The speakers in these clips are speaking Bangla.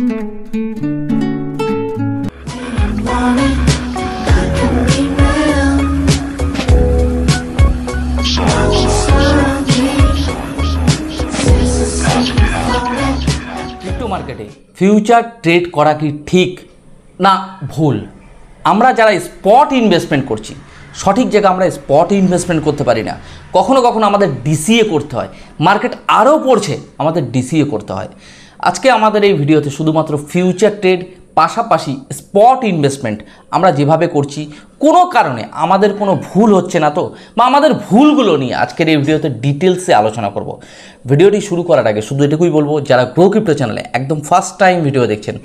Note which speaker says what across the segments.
Speaker 1: ক্রিপ্টো মার্কেটে ফিউচার ট্রেড করা কি ঠিক না ভুল? আমরা যারা স্পট ইনভেস্টমেন্ট করছি সঠিক জায়গায় আমরা স্পট ইনভেস্টমেন্ট করতে পারি না। কখনো কখনো আমাদের ডিসিএ করতে হয়, মার্কেট আরও পড়ছে আমাদের ডিসিএ করতে হয়। আজকে আমাদের এই ভিডিওতে শুধুমাত্র ফিউচার ট্রেড পাশাপাশি স্পট ইনভেস্টমেন্ট আমরা যেভাবে করছি কোনো কারণে আমাদের কোনো ভুল হচ্ছে না তো, বা আমাদের ভুলগুলো নিয়ে আজকের এই ভিডিওতে ডিটেলসে আলোচনা করব। ভিডিওটি শুরু করার আগে শুধু এটুকুই বলবো, যারা গ্রো ক্রিপ্টো চ্যানেলে একদম ফার্স্ট টাইম ভিডিও দেখছেন,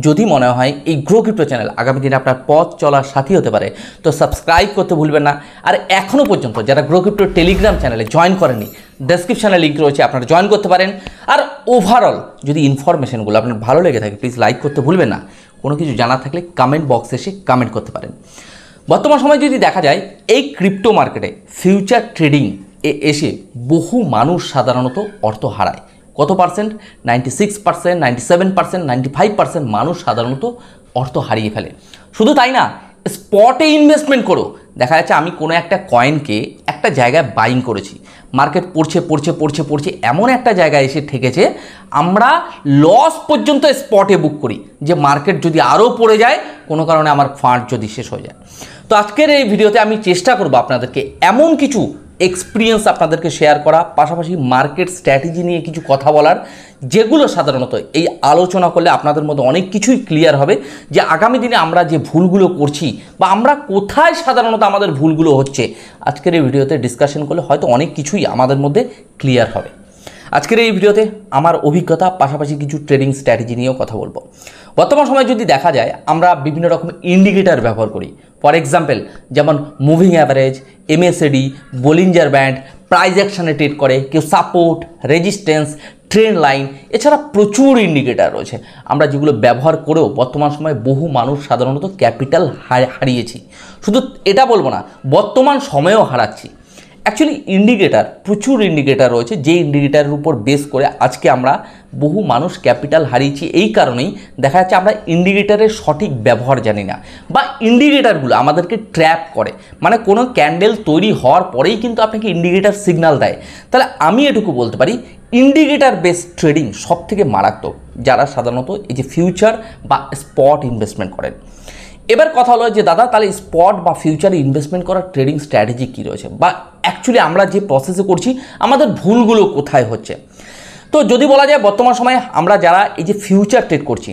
Speaker 1: যদি মনে হয় এই গ্রো ক্রিপ্টো চ্যানেল আগামী দিনে আপনার পথ চলার সাথী হতে পারে, তো সাবস্ক্রাইব করতে ভুলবেন না। আর এখনও পর্যন্ত যারা গ্রো ক্রিপ্টোর টেলিগ্রাম চ্যানেলে জয়েন করেনি, ডেসক্রিপশানে লিঙ্ক রয়েছে, আপনারা জয়েন করতে পারেন। আর ওভারঅল যদি ইনফরমেশনগুলো আপনার ভালো লেগে থাকে প্লিজ লাইক করতে ভুলবেন না। কোনো কিছু জানা থাকলে কমেন্ট বক্সে এসে কমেন্ট করতে পারেন। বর্তমান সময়ে যদি দেখা যায় এই ক্রিপ্টো মার্কেটে ফিউচার ট্রেডিং এসে বহু মানুষ সাধারণত অর্থ হারায়। কত পার্সেন্ট? 96%, 97%, 95% মানুষ সাধারণত অর্থ হারিয়ে ফেলে। শুধু তাই না, স্পটে ইনভেস্টমেন্ট করো, দেখা যাচ্ছে আমি কোনো একটা কয়েনকে একটা জায়গায় বাইং করেছি, মার্কেট পড়ছে পড়ছে পড়ছে পড়ছে, এমন একটা জায়গায় এসে ঠেকেছে আমরা লস পর্যন্ত স্পটে বুক করি যে মার্কেট যদি আরও পড়ে যায়, কোনো কারণে আমার ফান্ড যদি শেষ হয়ে যায়। তো আজকের এই ভিডিওতে আমি চেষ্টা করব আপনাদেরকে এমন কিছু এক্সপিরিয়েন্স আপনাদেরকে শেয়ার করা, পাশাপাশি মার্কেট স্ট্র্যাটেজি নিয়ে কিছু কথা বলার, যেগুলো সাধারণত এই আলোচনা করলে আপনাদের মধ্যে অনেক কিছুই ক্লিয়ার হবে যে আগামী দিনে আমরা যে ভুলগুলো করছি বা আমরা কোথায় সাধারণত আমাদের ভুলগুলো হচ্ছে, আজকের এই ভিডিওতে ডিসকাশন করলে হয়তো অনেক কিছুই আমাদের মধ্যে ক্লিয়ার হবে। আজকের এই ভিডিওতে আমার অভিজ্ঞতা পাশাপাশি কিছু ট্রেডিং স্ট্র্যাটেজি নিয়েও কথা বলবো। বর্তমান সময়ে যদি দেখা যায় আমরা বিভিন্ন রকম ইন্ডিকেটর ব্যবহার করি। ফর এক্সাম্পল যেমন moving average, MACD, Bollinger band, price অ্যাকশানে ট্রেড করে, কেউ সাপোর্ট, রেজিস্ট্যান্স, ট্রেন্ড লাইন, এছাড়া প্রচুর ইন্ডিকেটর রয়েছে আমরা যেগুলো ব্যবহার করেও বর্তমান সময়ে বহু মানুষ সাধারণত ক্যাপিটাল হারিয়েছি। শুধু এটা বলবো না, বর্তমান সময়েও হারাচ্ছি। অ্যাকচুয়ালি ইন্ডিকেটার, প্রচুর ইন্ডিকেটার রয়েছে যে ইন্ডিকেটারের উপর বেস করে আজকে আমরা বহু মানুষ ক্যাপিটাল হারিয়েছি। এই কারণেই দেখা যাচ্ছে আমরা ইন্ডিকেটারের সঠিক ব্যবহার জানি না, বা ইন্ডিকেটারগুলো আমাদেরকে ট্র্যাপ করে। মানে কোনো ক্যান্ডেল তৈরি হওয়ার পরেই কিন্তু আপনাকে ইন্ডিকেটার সিগন্যাল দেয়। তাহলে আমি এটুকু বলতে পারি ইন্ডিকেটার বেসড ট্রেডিং সবথেকে মারাত্মক যারা সাধারণত এই যে ফিউচার বা স্পট ইনভেস্টমেন্ট করেন। এবার কথা হলো যে দাদা তাহলে স্পট বা ফিউচারে ইনভেস্টমেন্ট করার ট্রেডিং স্ট্র্যাটেজি কী রয়েছে, বা অ্যাকচুয়ালি আমরা যে প্রসেসে করছি আমাদের ভুলগুলো কোথায় হচ্ছে। তো যদি বলা যায় বর্তমান সময়ে আমরা যারা এই যে ফিউচার ট্রেড করছি,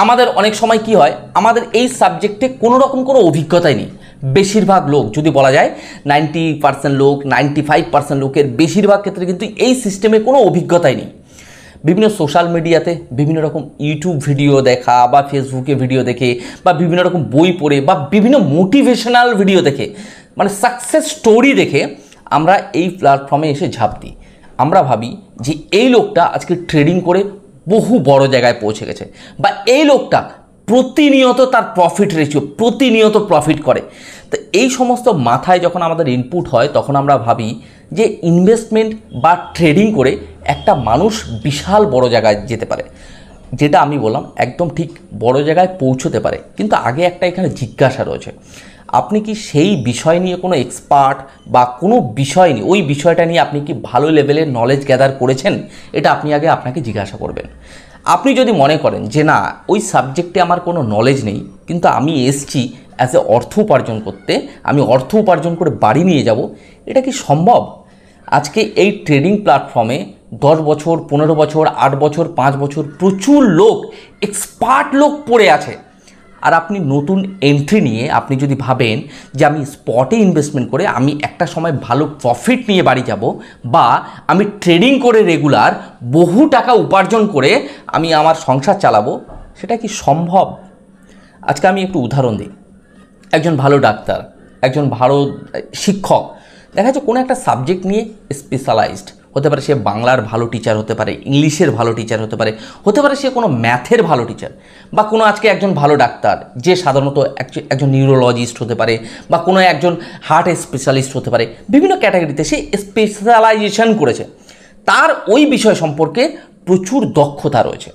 Speaker 1: আমাদের অনেক সময় কি হয়, আমাদের এই সাবজেক্টে কোনো রকম কোনো অভিজ্ঞতাই নেই। বেশিরভাগ লোক যদি বলা যায় 90% লোক, 95% লোকের বেশিরভাগ ক্ষেত্রে কিন্তু এই সিস্টেমে কোনো অভিজ্ঞতাই নেই। বিভিন্ন সোশ্যাল মিডিয়াতে বিভিন্ন রকম ইউটিউব ভিডিও দেখা বা ফেসবুকে ভিডিও দেখে বা বিভিন্ন রকম বই পড়ে বা বিভিন্ন মোটিভেশনাল ভিডিও দেখে, মানে সাকসেস স্টোরি দেখে আমরা এই প্ল্যাটফর্মে এসে ঝাঁপ দিই। আমরা ভাবি যে এই লোকটা আজকে ট্রেডিং করে বহু বড় জায়গায় পৌঁছে গেছে, বা এই লোকটা প্রতিনিয়ত তার প্রফিট রেশিও প্রতিনিয়ত প্রফিট করে। তো এই সমস্ত মাথায় যখন আমাদের ইনপুট হয় তখন আমরা ভাবি যে ইনভেস্টমেন্ট বা ট্রেডিং করে একটা মানুষ বিশাল বড় জায়গায় যেতে পারে। যেটা আমি বললাম একদম ঠিক, বড় জায়গায় পৌঁছতে পারে, কিন্তু আগে একটা এখানে জিজ্ঞাসা রয়েছে, আপনি কি সেই বিষয় নিয়ে কোনো এক্সপার্ট বা কোনো বিষয় নিয়ে ওই বিষয়টা নিয়ে আপনি কি ভালো লেভেলের নলেজ গ্যাদার করেছেন? এটা আপনি আগে আপনাকে জিজ্ঞাসা করবেন। আপনি যদি মনে করেন যে না ওই সাবজেক্টে আমার কোনো নলেজ নেই, কিন্তু আমি এসছি অ্যাজ এ অর্থ উপার্জন করতে, আমি অর্থ উপার্জন করে বাড়ি নিয়ে যাব, এটা কি সম্ভব? আজকে এই ট্রেডিং প্ল্যাটফর্মে 10 বছর, 15 বছর, 8 বছর, 5 বছর প্রচুর লোক, এক্সপার্ট লোক পড়ে আছে। আর আপনি নতুন এন্ট্রি নিয়ে আপনি যদি ভাবেন যে আমি স্পটে ইনভেস্টমেন্ট করে আমি একটা সময় ভালো প্রফিট নিয়ে বাড়ি যাব, বা আমি ট্রেডিং করে রেগুলার বহু টাকা উপার্জন করে আমি আমার সংসার চালাবো, সেটা কি সম্ভব? আজকে আমি একটু উদাহরণ দিই। একজন ভালো ডাক্তার, একজন ভালো শিক্ষক, দেখা যাচ্ছে কোনো একটা সাবজেক্ট নিয়ে স্পেশালাইজড হতে পারে, সে বাংলার ভালো টিচার হতে পারে, ইংলিশের ভালো টিচার হতে পারে, হতে পারে সে কোনো ম্যাথের ভালো টিচার, বা কোনো আজকে একজন ভালো ডাক্তার যে সাধারণত একজন নিউরোলজিস্ট হতে পারে, বা কোনো একজন হার্ট স্পেশালিস্ট হতে পারে। বিভিন্ন ক্যাটাগরিতে সে স্পেশালাইজেশন করেছে, তার ওই বিষয় সম্পর্কে প্রচুর দক্ষতা রয়েছে।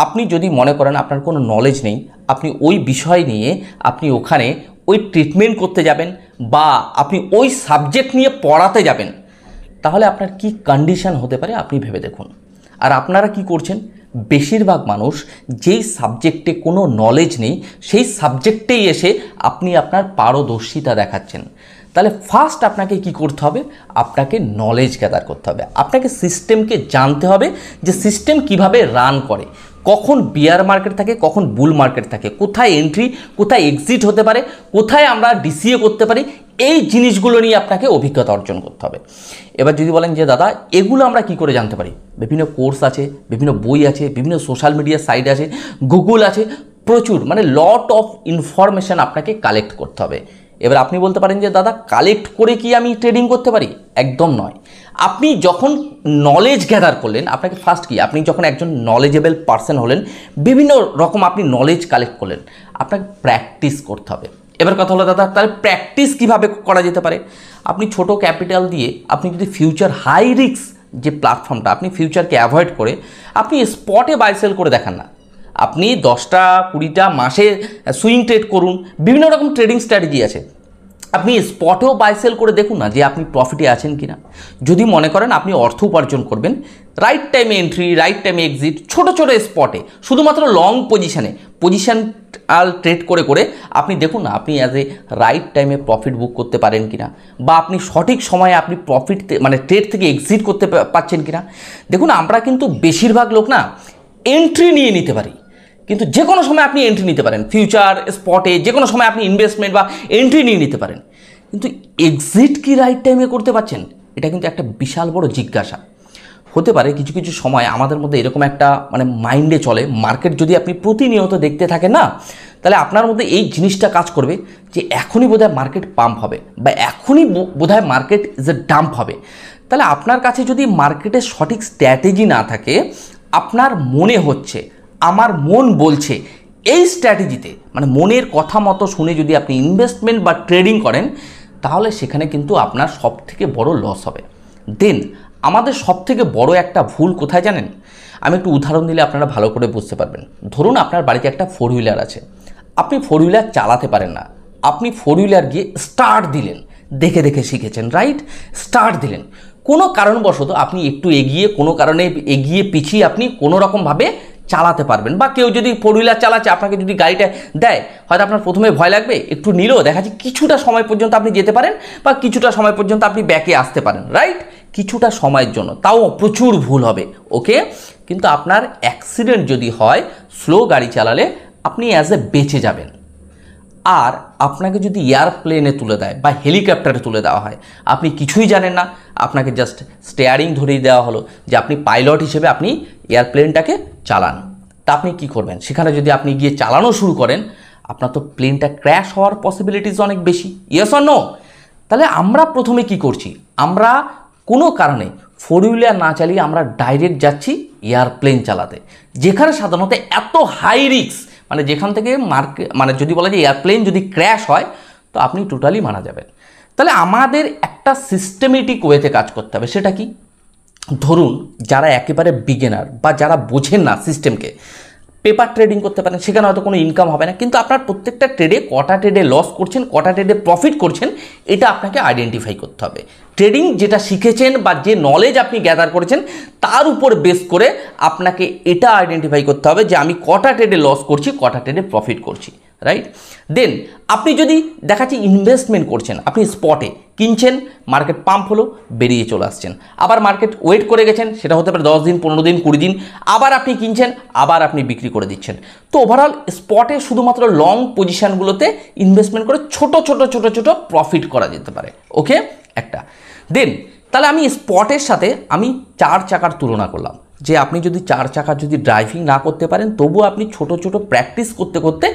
Speaker 1: আপনি যদি মনে করেন আপনার কোনো নলেজ নেই, আপনি ওই বিষয় নিয়ে আপনি ওখানে ওই ট্রিটমেন্ট করতে যাবেন বা আপনি ওই সাবজেক্ট নিয়ে পড়াতে যাবেন, তাহলে আপনার কি কন্ডিশন হতে পারে আপনি ভেবে দেখুন। আর আপনারা কি করছেন, বেশিরভাগ মানুষ যেই সাবজেক্টে কোনো নলেজ নেই সেই সাবজেক্টেই এসে আপনি আপনার পারদর্শিতা দেখাচ্ছেন। তাহলে ফার্স্ট আপনাকে কি করতে হবে, আপনাকে নলেজ গ্যাদার করতে হবে, আপনাকে সিস্টেমকে জানতে হবে যে সিস্টেম কিভাবে রান করে, কখন বিয়ার মার্কেট থাকে, কখন বুল মার্কেট থাকে, কোথায় এন্ট্রি, কোথায় এক্সিট হতে পারে, কোথায় আমরা ডিসিএ করতে পারি, এই জিনিসগুলো নিয়ে আপনাকে অভিজ্ঞতা অর্জন করতে হবে। এবার যদি বলেন যে দাদা এগুলো আমরা কি করে জানতে পারি, বিভিন্ন কোর্স আছে, বিভিন্ন বই আছে, বিভিন্ন সোশ্যাল মিডিয়া সাইট আছে, গুগল আছে, প্রচুর মানে লট অফ ইনফরমেশান আপনাকে কালেক্ট করতে হবে। এবার আপনি বলতে পারেন যে দাদা কালেক্ট করে কি আমি ট্রেডিং করতে পারি? একদম নয়। আপনি যখন নলেজ গ্যাদার করলেন, আপনাকে ফার্স্ট কি, আপনি যখন একজন নলেজেবল পারসন হলেন, বিভিন্ন রকম আপনি নলেজ কালেক্ট করলেন, আপনাকে প্র্যাকটিস করতে হবে। এবার কথা হলো দাদা তাহলে প্র্যাকটিস কিভাবে করা যেতে পারে? আপনি ছোট ক্যাপিটাল দিয়ে আপনি যদি ফিউচার হাই রিস্ক যে প্ল্যাটফর্মটা, আপনি ফিউচারকে অ্যাভয়েড করে আপনি স্পটে বাই সেল করে দেখান না, আপনি 10টা 20টা মাসে সুইং ট্রেড করুন, বিভিন্ন রকম ট্রেডিং স্ট্র্যাটেজি আছে, আপনি স্পটেও বাই সেল করে দেখুন না যে আপনি প্রফিটে আছেন কিনা। যদি মনে করেন আপনি অর্থ উপার্জন করবেন, রাইট টাইমে এন্ট্রি, রাইট টাইমে এক্সিট, ছোট ছোট স্পটে শুধুমাত্র লং পজিশন ট্রেড করে করে আপনি দেখুন না আপনি অ্যাজ এ রাইট টাইমে প্রফিট বুক করতে পারেন কিনা, বা আপনি সঠিক সময়ে আপনি প্রফিট মানে ট্রেড থেকে এক্সিট করতে পারছেন কিনা। দেখুন আমরা কিন্তু বেশিরভাগ লোক না এন্ট্রি নিয়ে নিতে পারি, কিন্তু যে কোনো সময় আপনি এন্ট্রি নিতে পারেন, ফিউচার স্পটে যে কোনো সময় আপনি ইনভেস্টমেন্ট বা এন্ট্রি নিয়ে নিতে পারেন, কিন্তু এক্সিট কি রাইট টাইমে করতে পারছেন? এটা কিন্তু একটা বিশাল বড় জিজ্ঞাসা। হতে পারে কিছু কিছু সময় আমাদের মধ্যে এরকম একটা মানে মাইন্ডে চলে, মার্কেট যদি আপনি প্রতিনিয়ত দেখতে থাকেন না, তাহলে আপনার মধ্যে এই জিনিসটা কাজ করবে যে এখনই বোধহয় মার্কেট পাম্প হবে বা এখনই বোধহয় মার্কেট ইজ এ ডাম্প হবে। তাহলে আপনার কাছে যদি মার্কেটের সঠিক স্ট্র্যাটেজি না থাকে, আপনার মনে হচ্ছে, আমার মন বলছে, এই স্ট্র্যাটেজিতে মানে মনের কথা মতো শুনে যদি আপনি ইনভেস্টমেন্ট বা ট্রেডিং করেন, তাহলে সেখানে কিন্তু আপনার সবথেকে বড় লস হবে। দেন আমাদের সবথেকে বড় একটা ভুল কোথায় জানেন? আমি একটু উদাহরণ দিলে আপনারা ভালো করে বুঝতে পারবেন। ধরুন আপনার বাড়িতে একটা 4 হুইলার আছে, আপনি 4 হুইলার চালাতে পারেন না, আপনি 4 হুইলার গিয়ে স্টার্ট দিলেন, দেখে দেখে শিখেছেন, রাইট? স্টার্ট দিলেন, কোনো কারণবশত আপনি একটু এগিয়ে, কোনো কারণে এগিয়ে পিছিয়ে আপনি কোনো রকমভাবে চালাতে পারবেন, বা কেউ যদি 4 হুইলার চালাচ্ছে আপনাকে যদি গাড়িটা দেয়, হয়তো আপনার প্রথমে ভয় লাগবে, একটু নিলেও দেখা যাচ্ছে কিছুটা সময় পর্যন্ত আপনি যেতে পারেন বা কিছুটা সময় পর্যন্ত আপনি ব্যাকে আসতে পারেন, রাইট? কিছুটা সময়ের জন্য, তাও প্রচুর ভুল হবে, ওকে? কিন্তু আপনার অ্যাক্সিডেন্ট যদি হয় স্লো গাড়ি চালালে, আপনি অ্যাজ এ বেঁচে যাবেন। আর আপনাকে যদি এয়ারপ্লেনে তুলে দেয় বা হেলিকপ্টারে তুলে দেওয়া হয়, আপনি কিছুই জানেন না, আপনাকে জাস্ট স্টিয়ারিং ধরিয়ে দেওয়া হলো যে আপনি পাইলট হিসেবে আপনি এয়ারপ্লেনটাকে চালান, তা আপনি কি করবেন? সেখানে যদি আপনি গিয়ে চালানো শুরু করেন, আপনার তো প্লেনটা ক্র্যাশ হওয়ার পসিবিলিটিস অনেক বেশি, ইয়েস অর নো? তাহলে আমরা প্রথমে কি করছি, আমরা কোনো কারণে 4 হুইলার না চালিয়ে আমরা ডাইরেক্ট যাচ্ছি এয়ারপ্লেন চালাতে, যেখানে সাধারণত এত হাই রিস্ক, মানে যেখান থেকে মানে যদি বলা যায় এয়ারপ্লেন যদি ক্র্যাশ হয় তো আপনি টোটালি মারা যাবেন। তাহলে আমাদের একটা সিস্টেমেটিক ওয়েতে কাজ করতে হবে। সেটা কি? ধরুন যারা একেবারে বিগিনার বা যারা বোঝেন না সিস্টেমকে, পেপার ট্রেডিং করতে পারেন, সেখানে হয়তো কোনো ইনকাম হবে না, কিন্তু আপনার প্রত্যেকটা ট্রেডে কটা ট্রেডে লস করছেন, কটা ট্রেডে প্রফিট করছেন, এটা আপনাকে আইডেন্টিফাই করতে হবে। ট্রেডিং যেটা শিখেছেন বা যে নলেজ আপনি গ্যাদার করেছেন তার উপর বেস করে আপনাকে এটা আইডেন্টিফাই করতে হবে যে আমি কটা ট্রেডে লস করছি, কটা ট্রেডে প্রফিট করছি, রাইট? দেন আপনি যদি দেখাচ্ছি ইনভেস্টমেন্ট করছেন, আপনি স্পটে কিনছেন, মার্কেট পাম্প হলো, বেরিয়ে চলে আসছেন, আবার মার্কেট ওয়েট করে গেছেন, সেটা হতে পারে 10 দিন, 15 দিন, 20 দিন, আবার আপনি কিনছেন, আবার আপনি বিক্রি করে দিচ্ছেন। তো ওভারঅল স্পটে শুধুমাত্র লং পজিশনগুলোতে ইনভেস্টমেন্ট করে ছোট ছোট ছোট ছোট প্রফিট করা যেতে পারে, ওকে? একটা দেন তাহলে আমি স্পটের সাথে আমি 4 চাকার তুলনা করলাম, যে আপনি যদি 4 চাকা যদি ড্রাইভিং না করতে পারেন, তবুও আপনি ছোট ছোট প্র্যাকটিস করতে করতে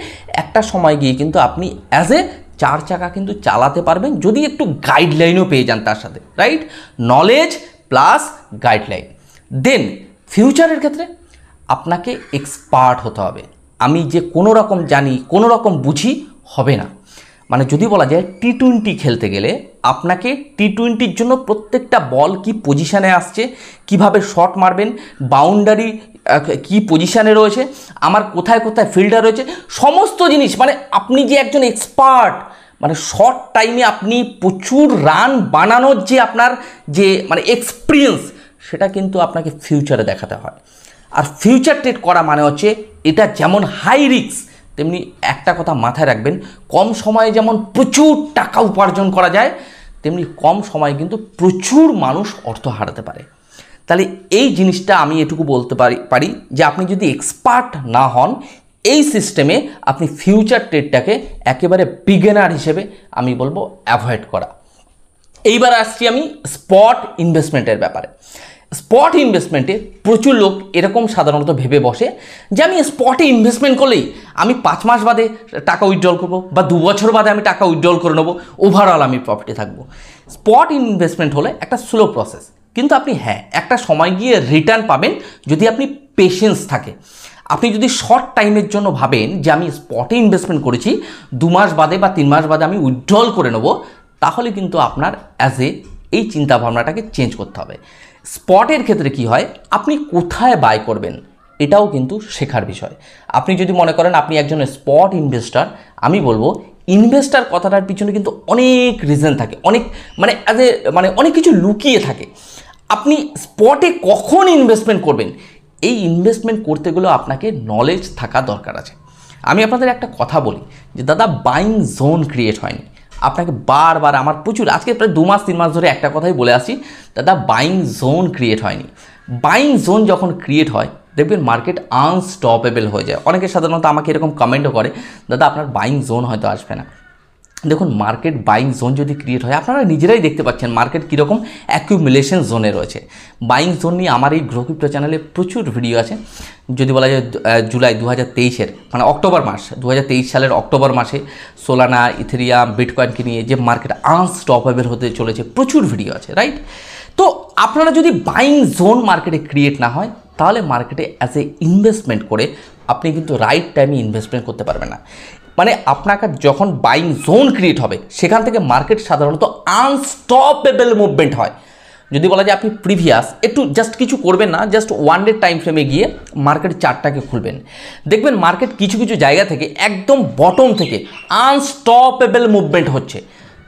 Speaker 1: একটা সময় গিয়ে কিন্তু আপনি অ্যাজ এ 4 চাকা কিন্তু চালাতে পারবেন, যদি একটু গাইডলাইনও পেয়ে যান তার সাথে, right? Knowledge plus guideline. Then ফিউচারের ক্ষেত্রে আপনাকে এক্সপার্ট হতে হবে। আমি যে কোনো রকম জানি, কোনো রকম বুঝি হবে না, মানে যদি বলা যায় টি-20 খেলতে গেলে আপনাকে টি-20-র জন্য প্রত্যেকটা বল কি পজিশানে আসছে, কিভাবে শট মারবেন, বাউন্ডারি কি পজিশানে রয়েছে, আমার কোথায় কোথায় ফিল্ডার রয়েছে, সমস্ত জিনিস, মানে আপনি যে একজন এক্সপার্ট, মানে শর্ট টাইমে আপনি প্রচুর রান বানানোর যে আপনার যে মানে এক্সপিরিয়েন্স, সেটা কিন্তু আপনাকে ফিউচারে দেখাতে হয়। আর ফিউচার ট্রেড করা মানে হচ্ছে এটা যেমন হাই রিস্ক, তেমনি একটা কথা মাথায় রাখবেন, কম সময়ে যেমন প্রচুর টাকা উপার্জন করা যায়, তেমনি কম সময়ে কিন্তু প্রচুর মানুষ অর্থ হারাতে পারে। তাহলে এই জিনিসটা আমি এটুকু বলতে পারি যে আপনি যদি এক্সপার্ট না হন এই সিস্টেমে, আপনি ফিউচার ট্রেডটাকে একেবারে বিগিনার হিসেবে আমি বলবো অ্যাভয়েড করা। এইবার আসছি আমি স্পট ইনভেস্টমেন্টের ব্যাপারে। স্পট ইনভেস্টমেন্টে প্রচুর লোক এরকম সাধারণত ভেবে বসে যে আমি স্পটে ইনভেস্টমেন্ট করলেই আমি 5 মাস বাদে টাকা উইথড্রল করবো বা 2 বছর বাদে আমি টাকা উইথড্রল করে নেবো, ওভারঅল আমি প্রফিটে থাকবো। স্পট ইনভেস্টমেন্ট হলে একটা স্লো প্রসেস, কিন্তু আপনি হ্যাঁ একটা সময় গিয়ে রিটার্ন পাবেন যদি আপনি পেশেন্স থাকে। আপনি যদি শর্ট টাইমের জন্য ভাবেন যে আমি স্পটে ইনভেস্টমেন্ট করেছি 2 মাস বাদে বা 3 মাস বাদে আমি উইথড্রল করে নেবো, তাহলে কিন্তু আপনার এই চিন্তাভাবনাটাকে চেঞ্জ করতে হবে। স্পটের ক্ষেত্রে কি হয়, আপনি কোথায় বাই করবেন এটাও কিন্তু শেখার বিষয়। আপনি যদি মনে করেন আপনি একজন স্পট ইনভেস্টার, আমি বলবো ইনভেস্টার কথাটার পিছনে কিন্তু অনেক রিজন থাকে, অনেক মানে অনেক কিছু লুকিয়ে থাকে। আপনি স্পটে কখন ইনভেস্টমেন্ট করবেন, এই ইনভেস্টমেন্ট করতে গেলেও আপনাকে নলেজ থাকা দরকার আছে। আমি আপনাদের একটা কথা বলি যে দাদা বাইং জোন ক্রিয়েট হয়নি। আপনাকে বারবার আমার প্রচুর আজকে প্রায় 2 মাস 3 মাস ধরে একটা কথাই বলে আসছি, দাদা বাইং জোন ক্রিয়েট হয়নি। বাইং জোন যখন ক্রিয়েট হয় দেখবেন মার্কেট আনস্টপেবল হয়ে যায়। অনেকে সাধারণত আমাকে এরকম কমেন্টও করে, দাদা আপনার বাইং জোন হয়তো আসবে না। দেখুন মার্কেট বাইং জোন যদি ক্রিয়েট হয়, আপনারা নিজেরাই দেখতে পাচ্ছেন মার্কেট কীরকম অ্যাকিউমুলেশন জোনে রয়েছে। বাইং জোন নিয়ে আমার এই গ্রো ক্রিপ্টো চ্যানেলে প্রচুর ভিডিও আছে। যদি বলা যায় জুলাই 2023-এর মানে অক্টোবর মাস 2023 সালের অক্টোবর মাসে সোলানা, ইথেরিয়াম, বিটকয়েনকে নিয়ে যে মার্কেট আনস্টপেবল হতে চলেছে, প্রচুর ভিডিও আছে, রাইট? তো আপনারা যদি বাইং জোন মার্কেটে ক্রিয়েট না হয়, তাহলে মার্কেটে অ্যাজ এ ইনভেস্টমেন্ট করে আপনি কিন্তু রাইট টাইমে ইনভেস্টমেন্ট করতে পারবেন না। মানে আপনাকে যখন বাইং জোন ক্রিয়েট হবে, সেখান থেকে মার্কেট সাধারণত আনস্টপেবল মুভমেন্ট হয়। যদি বলা যায় আপনি প্রিভিয়াস একটু জাস্ট কিছু করবেন না, জাস্ট 1 ডে টাইম ফ্রেমে গিয়ে মার্কেট চার্টটাকে খুলবেন, দেখবেন মার্কেট কিছু কিছু জায়গা থেকে একদম বটম থেকে আনস্টপেবল মুভমেন্ট হচ্ছে।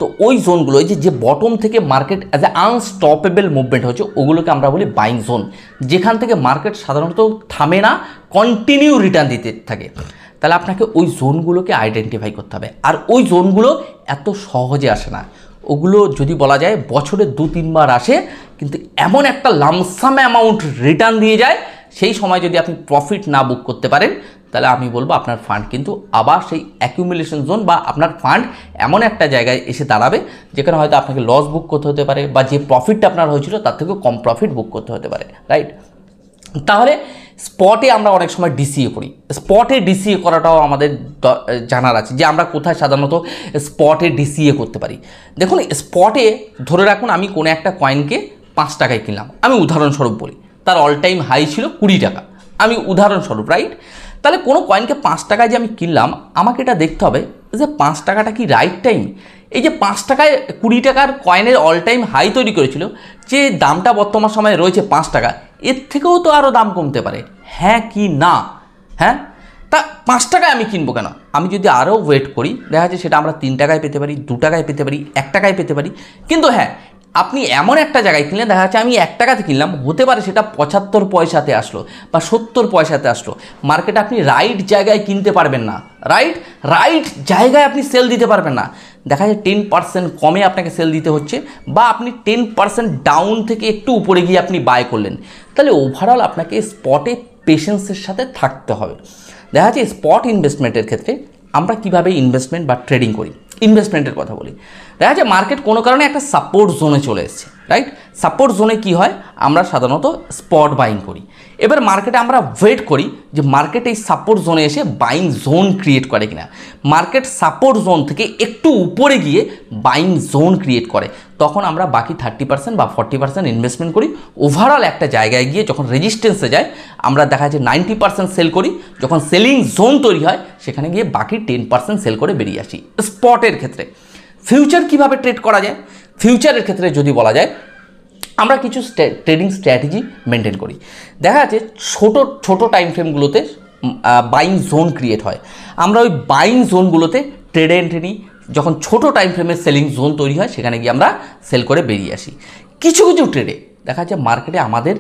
Speaker 1: তো ওই জোনগুলো যে বটম থেকে market as a unstoppable movement হচ্ছে, ওগুলোকে আমরা বলি বাইং জোন, যেখান থেকে মার্কেট সাধারণত থামে না, কন্টিনিউ রিটার্ন দিতে থাকে। তাহলে আপনাকে ওই জোনগুলোকে আইডেন্টিফাই করতে হবে। আর ওই জোনগুলো এত সহজে আসে না, ওগুলো যদি বলা যায় বছরে 2-3 বার আসে, কিন্তু এমন একটা লামসাম অ্যামাউন্ট রিটার্ন দিয়ে যায়, সেই সময় যদি আপনি প্রফিট না বুক করতে পারেন, তাহলে আমি বলবো আপনার ফান্ড কিন্তু আবার সেই অ্যাকিউমুলেশন জোন বা আপনার ফান্ড এমন একটা জায়গায় এসে দাঁড়াবে যেখানে হয়তো আপনাকে লস বুক করতে হতে পারে, বা যে প্রফিটটা আপনার হয়েছিল তার থেকেও কম প্রফিট বুক করতে হতে পারে, রাইট? তাহলে স্পটে আমরা অনেক সময় ডিসিএ করি। স্পটে ডিসিএ করাটাও আমাদের জানার আছে যে আমরা কোথায় সাধারণত স্পটে ডিসিএ করতে পারি। দেখুন স্পটে ধরে রাখুন আমি কোনো একটা কয়েনকে 5 টাকায় কিনলাম, আমি উদাহরণস্বরূপ বলি, তার অল টাইম হাই ছিল 20 টাকা, আমি উদাহরণস্বরূপ, রাইট? তাহলে কোনো কয়েনকে 5 টাকায় যে আমি কিনলাম, আমাকে এটা দেখতে হবে যে 5 টাকাটা কি রাইট টাইম। এই যে 5 টাকায় 20 টাকার কয়েনের অল টাইম হাই তৈরি করেছিল, যে দামটা বর্তমান সময়ে রয়েছে 5 টাকা, এর থেকেও তো আরও দাম কমতে পারে, হ্যাঁ কি না? হ্যাঁ, তা 5 টাকায় আমি কিনবো কেন? আমি যদি আরও ওয়েট করি, দেখা যাচ্ছে সেটা আমরা 3 টাকায় পেতে পারি, 2 টাকায় পেতে পারি, 1 টাকায় পেতে পারি। কিন্তু হ্যাঁ, আপনি এমন একটা জায়গায় কিনলে দেখা যাচ্ছে আমি 1 টাকাতে কিনলাম, হতে পারে সেটা 75 পয়সাতে আসলো বা 70 পয়সাতে আসলো। মার্কেটে আপনি রাইট জায়গায় কিনতে পারবেন না, রাইট জায়গায় আপনি সেল দিতে পারবেন না। দেখা যায় 10% কমে আপনাকে সেল দিতে হচ্ছে, বা আপনি 10% ডাউন থেকে একটু উপরে গিয়ে আপনি বাই করলেন। তাহলে ওভারঅল আপনাকে স্পটে পেশেন্সের সাথে থাকতে হবে। দেখা যাচ্ছে স্পট ইনভেস্টমেন্টের ক্ষেত্রে আমরা কিভাবে ইনভেস্টমেন্ট বা ট্রেডিং করি, ইনভেস্টমেন্টের কথা বলি। দেখা যায় মার্কেট কোনো কারণে একটা সাপোর্ট জোনে চলে এসেছে, রাইট? সাপোর্ট জোনে কি হয়, আমরা সাধারণত স্পট বাইং করি। এবার মার্কেটে আমরা ওয়েট করি যে মার্কেট এই সাপোর্ট জোনে এসে বাইং জোন ক্রিয়েট করে কিনা। মার্কেট সাপোর্ট জোন থেকে একটু উপরে গিয়ে বাইং জোন ক্রিয়েট করে, তখন আমরা বাকি 30% বা 40% ইনভেস্টমেন্ট করি। ওভারঅল একটা জায়গায় গিয়ে যখন রেজিস্ট্যান্সে যায়, আমরা দেখা যায় 90% সেল করি। যখন সেলিং জোন তৈরি হয়, সেখানে গিয়ে বাকি 10% সেল করে বেরিয়ে আসি। স্পটের ক্ষেত্রে ফিউচার কিভাবে ট্রেড করা যায়, ফিউচারের ক্ষেত্রে যদি বলা যায় আমরা কিছু ট্রেডিং স্ট্র্যাটেজি মেনটেন করি। দেখা যাচ্ছে ছোট ছোট টাইম ফ্রেমগুলোতে বাইং জোন ক্রিয়েট হয়, আমরা ওই বাইং জোনগুলোতে ট্রেডে এন্ট্রি নিই। যখন ছোট টাইম ফ্রেমের সেলিং জোন তৈরি হয় সেখানে গিয়ে আমরা সেল করে বেরিয়ে আসি। কিছু কিছু ট্রেডে দেখা যাচ্ছে মার্কেটে আমাদের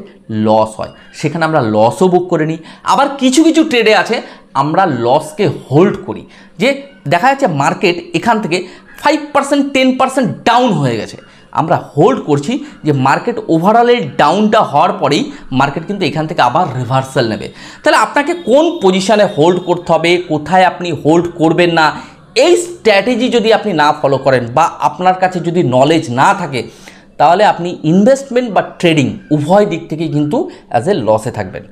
Speaker 1: লস হয়, সেখানে আমরা লসও বুক করে নিই। আবার কিছু কিছু ট্রেডে আছে আমরা লসকে হোল্ড করি, যে দেখা যাচ্ছে মার্কেট এখান থেকে 5% 10% ডাউন হয়ে গেছে, আমরা হোল্ড করছি যে মার্কেট ওভারঅলের ডাউনটা হওয়ার পরেই মার্কেট কিন্তু এখান থেকে আবার রিভার্সাল নেবে। তাহলে আপনাকে কোন পজিশানে হোল্ড করতে হবে, কোথায় আপনি হোল্ড করবেন না, এই স্ট্র্যাটেজি যদি আপনি না ফলো করেন বা আপনার কাছে যদি নলেজ না থাকে, তাহলে আপনি ইনভেস্টমেন্ট বা ট্রেডিং উভয় দিক থেকেই কিন্তু অ্যাজ এ লসে থাকবেন।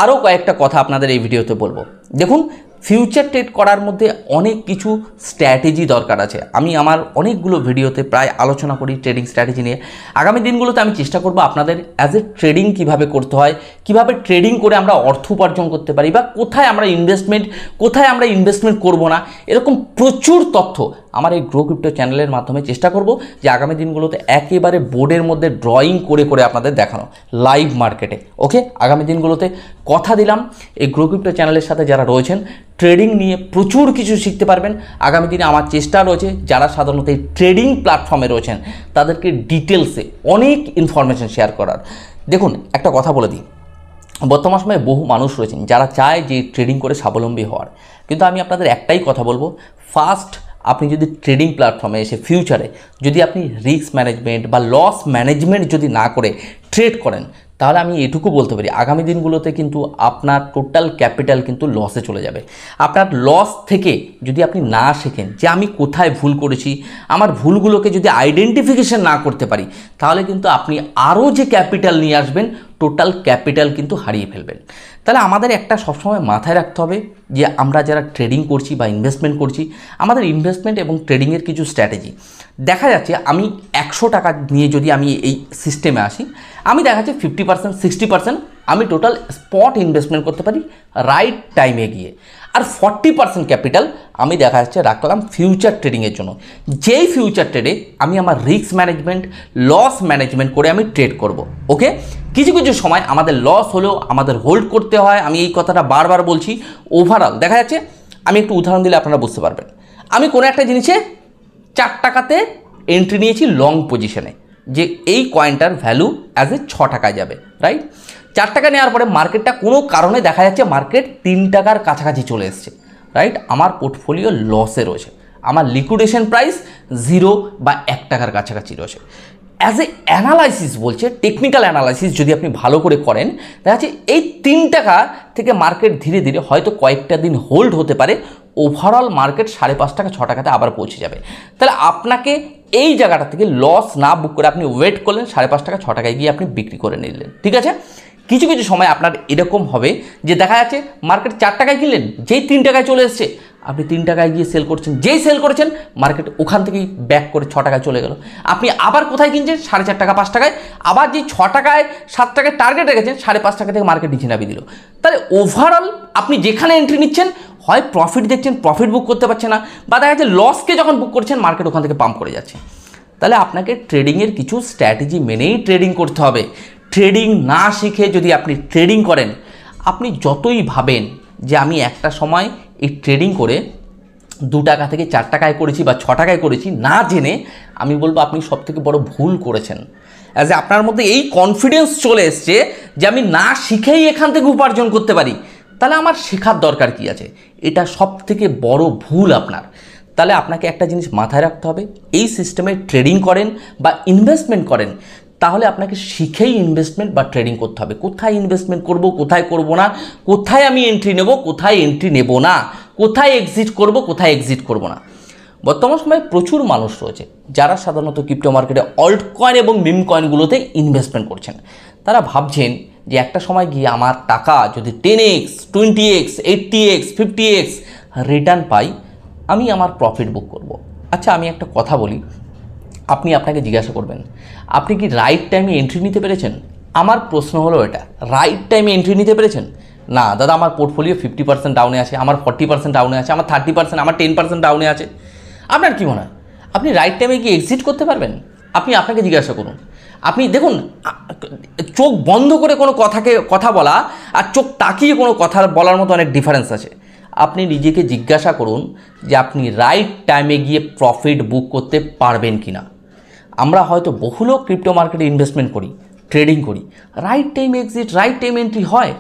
Speaker 1: আরও কয়েকটা কথা আপনাদের এই ভিডিওতে বলবো। দেখুন, ফিউচার ট্রেড করার মধ্যে অনেক কিছু স্ট্র্যাটেজি দরকার আছে। আমি আমার অনেকগুলো ভিডিওতে প্রায় আলোচনা করি ট্রেডিং স্ট্র্যাটেজি নিয়ে। আগামী দিনগুলোতে আমি চেষ্টা করব আপনাদের অ্যাজ এ ট্রেডিং কীভাবে করতে হয়, কীভাবে ট্রেডিং করে আমরা অর্থ উপার্জন করতে পারি, বা কোথায় আমরা ইনভেস্টমেন্ট করব না, এরকম প্রচুর তথ্য আমার এই গ্রো ক্রিপ্টো চ্যানেলের মাধ্যমে চেষ্টা করব যে আগামী দিনগুলোতে একেবারে বোর্ডের মধ্যে ড্রয়িং করে করে আপনাদের দেখানো লাইভ মার্কেটে। ওকে, আগামী দিনগুলোতে কথা দিলাম এই গ্রো ক্রিপ্টো চ্যানেলের সাথে যারা রয়েছেন ট্রেডিং নিয়ে প্রচুর কিছু শিখতে পারবেন। আগামী দিনে আমার চেষ্টা রয়েছে যারা সাধারণত এই ট্রেডিং প্ল্যাটফর্মে রয়েছেন তাদেরকে ডিটেলসে অনেক ইনফরমেশন শেয়ার করার। দেখুন, একটা কথা বলে দিই, বর্তমান সময়ে বহু মানুষ রয়েছেন যারা চায় যে ট্রেডিং করে স্বাবলম্বী হওয়ার, কিন্তু আমি আপনাদের একটাই কথা বলবো, ফার্স্ট আপনি যদি ট্রেডিং প্ল্যাটফর্মে এসে ফিউচারে যদি আপনি রিস্ক ম্যানেজমেন্ট বা লস ম্যানেজমেন্ট যদি না করে ট্রেড করেন, তাহলে আমি এটুকু বলতে পারি আগামী দিনগুলোতে কিন্তু আপনার টোটাল ক্যাপিটাল কিন্তু লসে চলে যাবে। আপনার লস থেকে যদি আপনি না শেখেন যে আমি কোথায় ভুল করেছি, আমার ভুলগুলোকে যদি আইডেন্টিফিকেশন না করতে পারি, তাহলে কিন্তু আপনি আরও যে ক্যাপিটাল নিয়ে আসবেন টোটাল ক্যাপিটাল কিন্তু হারিয়ে ফেলবেন। তাহলে আমাদের একটা সবসময় মাথায় রাখতে হবে যে আমরা যারা ট্রেডিং করছি বা ইনভেস্টমেন্ট করছি, আমাদের ইনভেস্টমেন্ট এবং ট্রেডিংয়ের কিছু স্ট্র্যাটেজি। দেখা যাচ্ছে আমি 100 টাকা নিয়ে যদি আমি এই সিস্টেমে আসি, আমি দেখা যাচ্ছে 50% 60% আমি টোটাল স্পট ইনভেস্টমেন্ট করতে পারি রাইট টাইমে গিয়ে, আর 40% ক্যাপিটাল আমি দেখা যাচ্ছে রাখলাম ফিউচার ট্রেডিংয়ের জন্য। যেই ফিউচার ট্রেডে আমি আমার রিস্ক ম্যানেজমেন্ট লস ম্যানেজমেন্ট করে আমি ট্রেড করব। ওকে, কিছু কিছু সময় আমাদের লস হলেও আমাদের হোল্ড করতে হয়, আমি এই কথাটা বারবার বলছি। ওভারঅল দেখা যাচ্ছে, আমি একটু উদাহরণ দিলে আপনারা বুঝতে পারবেন। আমি কোনো একটা জিনিসে 4 টাকাতে এন্ট্রি নিয়েছি লং পজিশনে, যে এই কয়েনটার ভ্যালু অ্যাজ এ 6 টাকায় যাবে, রাইট। 4 টাকা নেওয়ার পরে মার্কেটটা কোনো কারণে দেখা যাচ্ছে মার্কেট 3 টাকার কাছাকাছি চলে এসছে, রাইট। আমার পোর্টফোলিও লসে রয়েছে, আমার লিকুইডেশন প্রাইস 0 বা 1 টাকার কাছাকাছি রয়েছে। অ্যাজ এ অ্যানালাইসিস বলছে, টেকনিক্যাল অ্যানালাইসিস যদি আপনি ভালো করে করেন, দেখা যাচ্ছে এই 3 টাকা থেকে মার্কেট ধীরে ধীরে হয়তো কয়েকটা দিন হোল্ড হতে পারে, ওভারঅল মার্কেট 5.5 টাকা 6 টাকাতে আবার পৌঁছে যাবে। তাহলে আপনাকে এই জায়গাটা থেকে লস না বুক করে আপনি ওয়েট করলেন, 5.5 টাকা 6 টাকায় গিয়ে আপনি বিক্রি করে নিলেন, ঠিক আছে। কিছু কিছু সময় আপনার এরকম হবে যে দেখা যাচ্ছে মার্কেট 4 টাকায় কিনলেন, যেই 3 টাকায় চলে এসছে আপনি 3 টাকায় গিয়ে সেল করছেন, যেই সেল করেছেন মার্কেট ওখান থেকেই ব্যাক করে 6 টাকায় চলে গেল। আপনি আবার কোথায় কিনছেন? 4.5 টাকা 5 টাকায়, আবার যেই 6 টাকায় 7 টাকায় টার্গেট রেখেছেন 5.5 টাকা থেকে মার্কেট নিচে নামিয়ে দিল। তাহলে ওভারঅল আপনি যেখানে এন্ট্রি নিচ্ছেন হয় প্রফিট দেখছেন, প্রফিট বুক করতে পারছেন না, বা দেখা যাচ্ছে লসকে যখন বুক করছেন মার্কেট ওখান থেকে পাম্প করে যাচ্ছে। তাহলে আপনাকে ট্রেডিংয়ের কিছু স্ট্র্যাটেজি মেনেই ট্রেডিং করতে হবে। ট্রেডিং না শিখে যদি আপনি ট্রেডিং করেন, আপনি যতই ভাবেন যে আমি একটা সময় এই ট্রেডিং করে 2 টাকা থেকে 4 টাকায় করেছি বা 6 টাকায় করেছি, না জেনে, আমি বলবো আপনি সবথেকে বড় ভুল করেছেন। অ্যাজ এ আপনার মধ্যে এই কনফিডেন্স চলে এসছে যে আমি না শিখেই এখান থেকে উপার্জন করতে পারি, তাহলে আমার শেখার দরকার কি আছে? এটা সবথেকে বড় ভুল আপনার। তাহলে আপনাকে একটা জিনিস মাথায় রাখতে হবে, এই সিস্টেমে ট্রেডিং করেন বা ইনভেস্টমেন্ট করেন, তাহলে আপনাকে শিখেই ইনভেস্টমেন্ট বা ট্রেডিং করতে হবে। কোথায় ইনভেস্টমেন্ট করব, কোথায় করব না, কোথায় আমি এন্ট্রি নেব, কোথায় এন্ট্রি নেব না, কোথায় এক্সিট করব, কোথায় এক্সিট করব না। বর্তমান সময়ে প্রচুর মানুষ রয়েছে যারা সাধারণত ক্রিপ্টো মার্কেটে অল্ট কয়েন এবং মিম কয়েনগুলোতে ইনভেস্টমেন্ট করছেন। তারা ভাবছেন যে একটা সময় গিয়ে আমার টাকা যদি 10x 20x 80x 50x return পাই, আমি আমার প্রফিট বুক করব। আচ্ছা, আমি একটা কথা বলি, আপনি আপনাকে জিজ্ঞাসা করবেন আপনি কি রাইট টাইমে এন্ট্রি নিতে পেরেছেন? আমার প্রশ্ন হলো এটা, রাইট টাইমে এন্ট্রি নিতে পেরেছেন? না দাদা আমার পোর্টফোলিও 50% ডাউনে আছে, আমার 40% ডাউনে আছে, আমার 30%, আমার 10% ডাউনে আছে, আপনার কী মনে হয় আপনি রাইট টাইমে কি এক্সিট করতে পারবেন? আপনি আপনাকে জিজ্ঞাসা করুন। আপনি দেখুন, চোখ বন্ধ করে কোনো কথা বলা আর চোখ তাকিয়ে কোনো কথা বলার মতো অনেক ডিফারেন্স আছে। আপনি নিজেকে জিজ্ঞাসা করুন যে আপনি রাইট টাইমে গিয়ে প্রফিট বুক করতে পারবেন কি না। আমরা হয়তো বহু লোক ক্রিপ্টো মার্কেটে ইনভেস্টমেন্ট করি, ট্রেডিং করি, right time exit, right time entry হয়।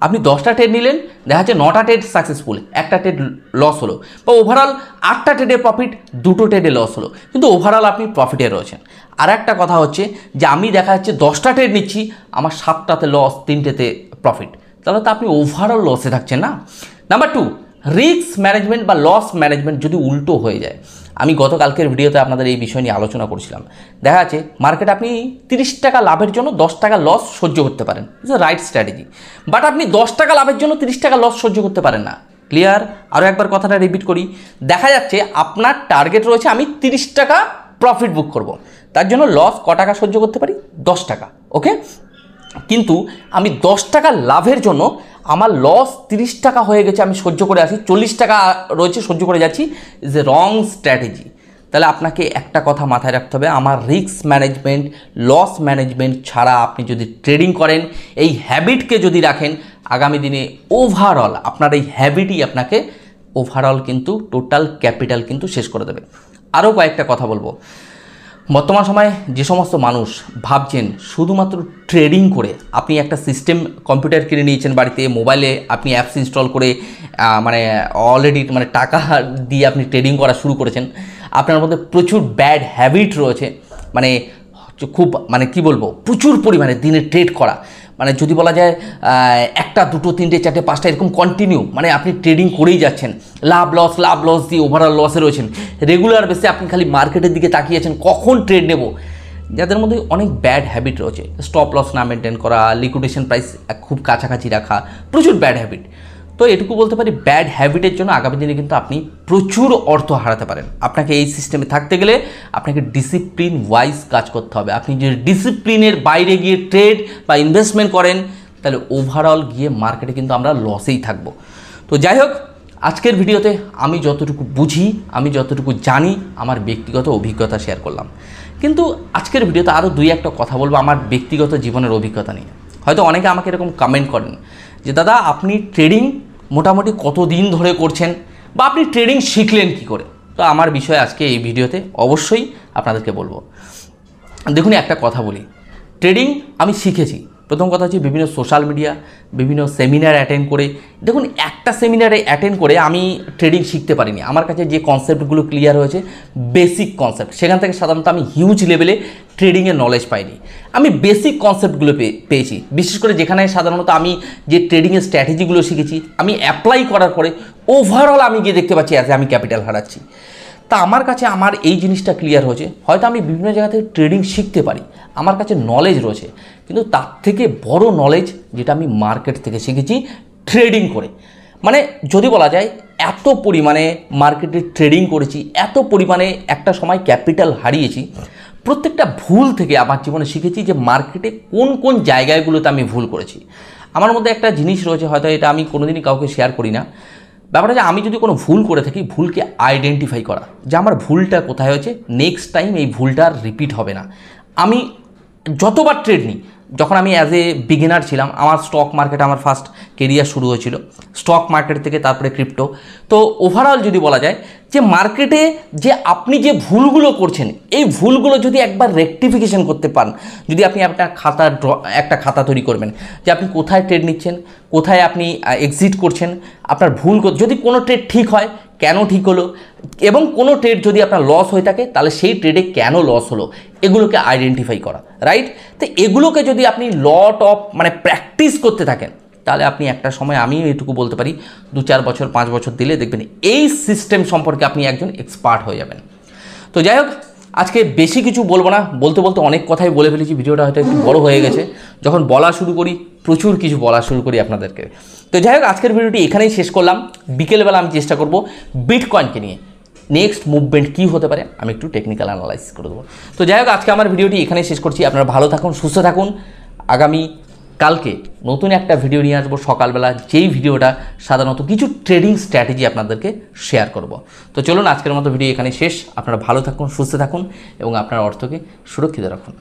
Speaker 1: আপনি 10টা ট্রেড নিলেন, দেখা যাচ্ছে 9টা ট্রেড সাকসেসফুল, একটা ট্রেড লস হলো, বা ওভারঅল 8টা ট্রেডে প্রফিট, 2টো ট্রেডে লস হলো, কিন্তু ওভারঅল আপনি প্রফিটে রয়েছেন। আর একটা কথা হচ্ছে যে আমি দেখা যাচ্ছে 10টা ট্রেড নিচ্ছি, আমার 7টাতে লস, 3টেতে প্রফিট, তাহলে তো আপনি ওভারঅল লসে থাকছেন না। নাম্বার 2, রিস্ক ম্যানেজমেন্ট বা লস ম্যানেজমেন্ট যদি উল্টো হয়ে যায়। আমি গতকালকের ভিডিওতে আপনাদের এই বিষয় নিয়ে আলোচনা করেছিলাম। দেখা যাচ্ছে মার্কেট আপনি 30 টাকা লাভের জন্য 10 টাকা লস সহ্য করতে পারেন, it's a right strategy. But আপনি 10 টাকা লাভের জন্য 30 টাকা লস সহ্য করতে পারেন না। ক্লিয়ার? আরও একবার কথাটা রিপিট করি। দেখা যাচ্ছে আপনার টার্গেট রয়েছে আমি 30 টাকা প্রফিট বুক করব, তার জন্য লস ক টাকা সহ্য করতে পারি? 10 টাকা। ওকে, কিন্তু আমি 10 টাকা লাভের জন্য আমার লস 30 টাকা হয়ে গেছে, আমি সহ্য করে আছি, 40 টাকা রয়েছে সহ্য করে যাচ্ছি, ইজ এ রং স্ট্র্যাটেজি। তাহলে আপনাকে একটা কথা মাথায় রাখতে হবে, আমার রিস্ক ম্যানেজমেন্ট, লস ম্যানেজমেন্ট ছাড়া আপনি যদি ট্রেডিং করেন, এই হ্যাবিটকে যদি রাখেন, আগামী দিনে ওভারঅল আপনার এই হ্যাবিটই আপনাকে ওভারঅল কিন্তু টোটাল ক্যাপিটাল কিন্তু শেষ করে দেবে। আরও কয়েকটা কথা বলবো। বর্তমান সময়ে যে সমস্ত মানুষ ভাবছেন শুধুমাত্র ট্রেডিং করে, আপনি একটা সিস্টেম কম্পিউটার কিনে নিয়েছেন বাড়িতে, মোবাইলে আপনি অ্যাপস ইনস্টল করে অলরেডি টাকা দিয়ে আপনি ট্রেডিং করা শুরু করেছেন, আপনার মধ্যে প্রচুর ব্যাড হ্যাবিট রয়েছে, খুব কি বলবো, প্রচুর পরিমাণে দিনে ট্রেড করা, যদি বলা যায় 1টা 2টো 3টে 4টে 5টা এরকম কন্টিনিউ আপনি ট্রেডিং করেই যাচ্ছেন, লাভ লস দিয়ে ওভারঅল লসে রয়েছেন, রেগুলার বেসে আপনি খালি মার্কেটের দিকে তাকিয়েছেন কখন ট্রেড নেব। যাদের মধ্যে অনেক ব্যাড হ্যাবিট রয়েছে, স্টপ লস না মেনটেন করা, লিকুইডেশন প্রাইস খুব কাছাকাছি রাখা, প্রচুর ব্যাড হ্যাবিট। তো এটুকু বলতে পারি, ব্যাড হ্যাবিটের জন্য আগামী দিনে কিন্তু আপনি প্রচুর অর্থ হারাতে পারেন। আপনাকে এই সিস্টেমে থাকতে গেলে আপনাকে ডিসিপ্লিন ওয়াইজ কাজ করতে হবে। আপনি যদি ডিসিপ্লিনের বাইরে গিয়ে ট্রেড বা ইনভেস্টমেন্ট করেন, তাহলে ওভারঅল গিয়ে মার্কেটে কিন্তু আমরা লসেই থাকবো। তো যাই হোক, আজকের ভিডিওতে আমি যতটুকু বুঝি, আমি যতটুকু জানি, আমার ব্যক্তিগত অভিজ্ঞতা শেয়ার করলাম। কিন্তু আজকের ভিডিওতে আরও 2-1টা কথা বলবো আমার ব্যক্তিগত জীবনের অভিজ্ঞতা নিয়ে। হয়তো অনেকে আমাকে এরকম কমেন্ট করেন যে দাদা আপনি ট্রেডিং মোটামুটি কতদিন ধরে করছেন, বা আপনি ট্রেডিং শিখলেন কী করে। তো আমার বিষয়ে আজকে এই ভিডিওতে অবশ্যই আপনাদেরকে বলবো। দেখুন, একটা কথা বলি, ট্রেডিং আমি শিখেছি। প্রথম কথা হচ্ছে বিভিন্ন সোশ্যাল মিডিয়া, বিভিন্ন সেমিনার অ্যাটেন্ড করে। দেখুন, একটা সেমিনারে অ্যাটেন্ড করে আমি ট্রেডিং শিখতে পারিনি। আমার কাছে যে কনসেপ্টগুলো ক্লিয়ার হয়েছে, বেসিক কনসেপ্ট, সেখান থেকে সাধারণত আমি হিউজ লেভেলে ট্রেডিংয়ের নলেজ পাইনি। আমি বেসিক কনসেপ্টগুলো পেয়েছি, বিশেষ করে যেখানে সাধারণত আমি যে ট্রেডিংয়ের স্ট্র্যাটেজিগুলো শিখেছি, আমি অ্যাপ্লাই করার পরে ওভারঅল আমি গিয়ে দেখতে পাচ্ছি আমি ক্যাপিটাল হারাচ্ছি। তা আমার কাছে আমার এই জিনিসটা ক্লিয়ার হয়েছে, হয়তো আমি বিভিন্ন জায়গা থেকে ট্রেডিং শিখতে পারি, আমার কাছে নলেজ রয়েছে, কিন্তু তার থেকে বড় নলেজ যেটা আমি মার্কেট থেকে শিখেছি ট্রেডিং করে। যদি বলা যায় এত পরিমাণে মার্কেটে ট্রেডিং করেছি, এত পরিমাণে একটা সময় ক্যাপিটাল হারিয়েছি, প্রত্যেকটা ভুল থেকে আমার জীবনে শিখেছি যে মার্কেটে কোন কোন জায়গাগুলোতে আমি ভুল করেছি। আমার মধ্যে একটা জিনিস রয়েছে, হয়তো এটা আমি কোনোদিনই কাউকে শেয়ার করি না। ব্যাপারটা যে আমি যদি কোনো ভুল করে থাকি, ভুলকে আইডেন্টিফাই করা, যে আমার ভুলটা কোথায় হয়েছে, নেক্সট টাইম এই ভুলটা আর রিপিট হবে না। আমি যতবার ট্রেড নিই, যখন আমি অ্যাজ এ বিগিনার ছিলাম, আমার স্টক মার্কেটে আমার ফার্স্ট কেরিয়ার শুরু হয়েছিল, স্টক মার্কেট থেকে তারপরে ক্রিপ্টো। তো ওভারঅল যদি বলা যায় যে মার্কেটে যে আপনি যে ভুলগুলো করছেন, এই ভুলগুলো যদি একবার রেকটিফিকেশন করতে পান, যদি আপনি একটা খাতা তৈরি করবেন যে আপনি কোথায় ট্রেড নিচ্ছেন, কোথায় আপনি এক্সিট করছেন, আপনার ভুল যদি কোনো ট্রেড ঠিক হয় কেন ঠিক হলো, এবং কোনো ট্রেড যদি আপনার লস হয়ে থাকে তাহলে সেই ট্রেডে কেন লস হলো, এগুলোকে আইডেন্টিফাই করা, রাইট? তো এগুলোকে যদি আপনি লট অফ প্র্যাকটিস করতে থাকেন, তাহলে আপনি একটা সময়, আমি এটুকু বলতে পারি, 2-4 বছর 5 বছর দিলে দেখবেন এই সিস্টেম সম্পর্কে আপনি একজন এক্সপার্ট হয়ে যাবেন। তো যাই হোক, আজকে বেশি কিছু বলবো না, বলতে বলতে অনেক কথাই বলে ফেলেছি, ভিডিওটা হয়তো একটু বড় হয়ে গেছে। যখন বলা শুরু করি, প্রচুর কিছু বলা শুরু করি আপনাদেরকে। তো যাই হোক, আজকের ভিডিওটি এখানেই শেষ করলাম। বিকেলবেলা আমি চেষ্টা করব বিটকয়েনকে নিয়ে নেক্সট মুভমেন্ট কী হতে পারে আমি একটু টেকনিক্যাল অ্যানালাইসিস করে দেবো। তো যাই হোক, আজকে আমার ভিডিওটি এখানেই শেষ করছি। আপনারা ভালো থাকুন, সুস্থ থাকুন। আগামী কালকে নতুন একটা ভিডিও নিয়ে আসবো সকালবেলা, যেই ভিডিওটা সাধারণত কিছু ট্রেডিং স্ট্র্যাটেজি আপনাদেরকে শেয়ার করব। তো চলুন আজকের মতো ভিডিও এখানে শেষ। আপনারা ভালো থাকুন, সুস্থ থাকুন এবং আপনার অর্থকে সুরক্ষিত রাখুন।